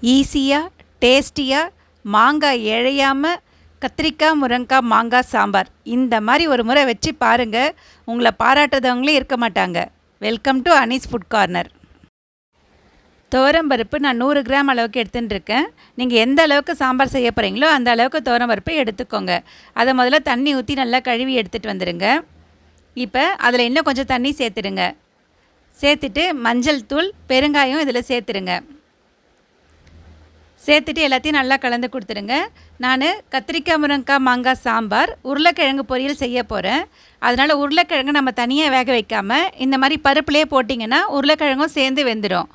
ஈஸியாக டேஸ்டியாக மாங்காய் இழையாமல் கத்திரிக்காய் முருங்கைக்காய் மாங்காய் சாம்பார் இந்த மாதிரி ஒரு முறை வச்சு பாருங்கள். உங்களை பாராட்டுறவங்களே இருக்க மாட்டாங்க. Welcome to Anees food corner. துவரம்பருப்பு நான் 100 கிராம் அளவுக்கு எடுத்துகிட்டு இருக்கேன். நீங்கள் எந்த அளவுக்கு சாம்பார் செய்ய போகிறீங்களோ அந்த அளவுக்கு துவரம்பருப்பு எடுத்துக்கோங்க. அதை முதல்ல தண்ணி ஊற்றி நல்லா கழுவி எடுத்துகிட்டு வந்துடுங்க. இப்போ அதில் இன்னும் கொஞ்சம் தண்ணி சேர்த்துடுங்க. சேர்த்துட்டு மஞ்சள் தூள் பெருங்காயம் இதில் சேர்த்துடுங்க. சேர்த்துட்டு எல்லாத்தையும் நல்லா கலந்து கொடுத்துடுங்க. நான் கத்திரிக்காய் முருங்கைக்காய் மாங்காய் சாம்பார் உருளைக்கிழங்கு பொரியல் செய்ய போகிறேன். அதனால் உருளைக்கிழங்கு நம்ம தனியாக வேக வைக்காமல் இந்த மாதிரி பருப்புலேயே போட்டிங்கன்னா உருளைக்கிழங்கும் சேர்ந்து வெந்துடும்.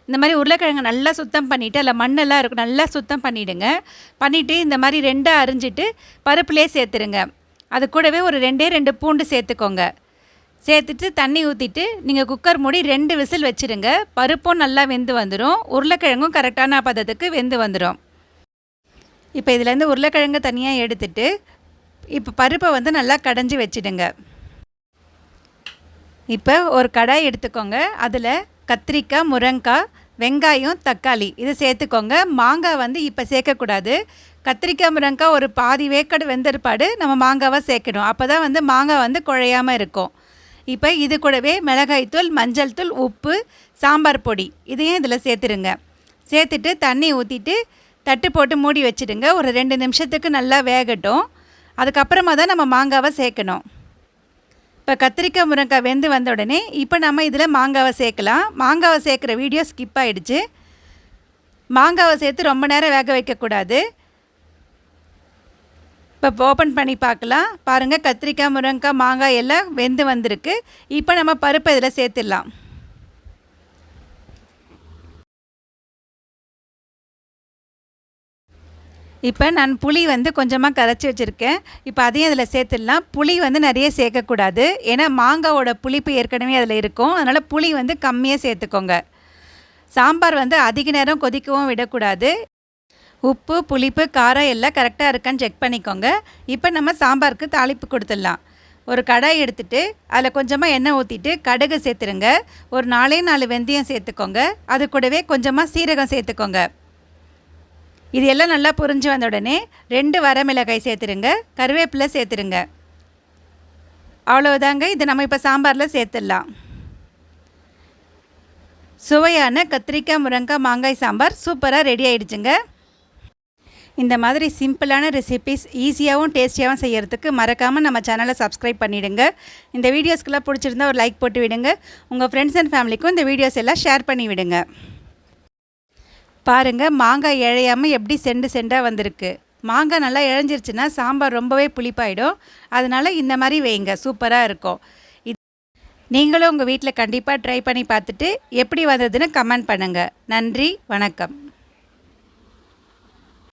இந்த மாதிரி உருளைக்கிழங்கு நல்லா சுத்தம் பண்ணிவிட்டு அதில் மண்ணெல்லாம் இருக்கும், நல்லா சுத்தம் பண்ணிவிடுங்க. பண்ணிவிட்டு இந்த மாதிரி 2ஆக அரிஞ்சிட்டு பருப்புலேயே சேர்த்துருங்க. அது கூடவே ஒரு 2 பூண்டு சேர்த்துக்கோங்க. சேர்த்துட்டு தண்ணி ஊற்றிட்டு நீங்கள் குக்கர் மூடி 2 விசில் வச்சுருங்க. பருப்பும் நல்லா வெந்து வந்துடும், உருளைக்கிழங்கும் கரெக்டான பதத்துக்கு வெந்து வந்துடும். இப்போ இதுலேருந்து உருளைக்கிழங்கு தனியாக எடுத்துட்டு இப்போ பருப்பை நல்லா கடைஞ்சி வச்சுடுங்க. இப்போ ஒரு கடாய் எடுத்துக்கோங்க. அதில் கத்திரிக்காய் முருங்கைக்காய் வெங்காயம் தக்காளி இதை சேர்த்துக்கோங்க. மாங்காய் இப்போ சேர்க்கக்கூடாது. கத்திரிக்காய் முருங்கைக்காய் ஒரு பாதி வேக்கடு வெந்தற்பாடு நம்ம மாங்காவை சேர்க்கணும். அப்போ தான் மாங்காய் குழையாமல் இருக்கும். இப்போ இது கூடவே மிளகாய்த்தூள் மஞ்சள் தூள் உப்பு சாம்பார் பொடி இதையும் இதில் சேர்த்துடுங்க. சேர்த்துட்டு தண்ணி ஊற்றிட்டு தட்டு போட்டு மூடி வச்சுடுங்க. ஒரு 2 நிமிஷத்துக்கு நல்லா வேகட்டும். அதுக்கப்புறமா தான் நம்ம மாங்காவை சேர்க்கணும். இப்போ கத்திரிக்காய் முருங்கைக்காய் வெந்து வந்த உடனே இப்போ நம்ம இதில் மாங்காவை சேர்க்கலாம். மாங்காவை சேர்க்குற வீடியோ ஸ்கிப் ஆகிடுச்சு. மாங்காவை சேர்த்து ரொம்ப நேரம் வேக வைக்கக்கூடாது. இப்போ ஓப்பன் பண்ணி பார்க்கலாம். பாருங்கள், கத்திரிக்காய் முருங்கைக்காய் மாங்காய் எல்லாம் வெந்து வந்திருக்கு. இப்போ நம்ம பருப்பை இதில் சேர்த்துடலாம். இப்போ நான் புளி கொஞ்சமாக கரைச்சி வச்சுருக்கேன். இப்போ அதையும் அதில் சேர்த்துடலாம். புளி நிறைய சேர்க்கக்கூடாது. ஏன்னா மாங்காவோட புளிப்பு ஏற்கனவே அதில் இருக்கும். அதனால் புளி கம்மியாக சேர்த்துக்கோங்க. சாம்பார் அதிக நேரம் கொதிக்கவும் விடக்கூடாது. உப்பு புளிப்பு காரம் எல்லாம் கரெக்டாக இருக்கான்னு செக் பண்ணிக்கோங்க. இப்போ நம்ம சாம்பாருக்கு தாளிப்பு கொடுத்துடலாம். ஒரு கடாய் எடுத்துகிட்டு அதில் கொஞ்சமாக எண்ணெய் ஊற்றிட்டு கடுகு சேர்த்துருங்க. ஒரு 4 வெந்தயம் சேர்த்துக்கோங்க. அது கூடவே கொஞ்சமாக சீரகம் சேர்த்துக்கோங்க. இது எல்லாம் நல்லா புரிஞ்சு வந்த உடனே 2 வரமிளகாய் சேர்த்துருங்க. கருவேப்பிலை சேர்த்துருங்க. அவ்வளோதாங்க. இது நம்ம இப்போ சாம்பாரில் சேர்த்துடலாம். சுவையான கத்திரிக்காய் முருங்கைக்காய் மாங்காய் சாம்பார் சூப்பராக ரெடி ஆகிடுச்சுங்க. இந்த மாதிரி சிம்பிளான ரெசிபீஸ் ஈஸியாகவும் டேஸ்டியாகவும் செய்கிறதுக்கு மறக்காமல் நம்ம சேனலை சப்ஸ்கிரைப் பண்ணிவிடுங்க. இந்த வீடியோஸ்க்கெல்லாம் பிடிச்சிருந்தா ஒரு லைக் போட்டு விடுங்க. உங்கள் ஃப்ரெண்ட்ஸ் அண்ட் ஃபேமிலிக்கும் இந்த வீடியோஸ் எல்லாம் ஷேர் பண்ணி விடுங்க. பாருங்கள், மாங்காய் இழையாமல் எப்படி செண்டாக வந்திருக்கு. மாங்காய் நல்லா இழைஞ்சிருச்சுன்னா சாம்பார் ரொம்பவே புளிப்பாயிடும். அதனால் இந்த மாதிரி வைங்க, சூப்பராக இருக்கும். நீங்களும் உங்கள் வீட்டில் கண்டிப்பாக ட்ரை பண்ணி பார்த்துட்டு எப்படி வந்ததுன்னு கமெண்ட் பண்ணுங்கள். நன்றி, வணக்கம்.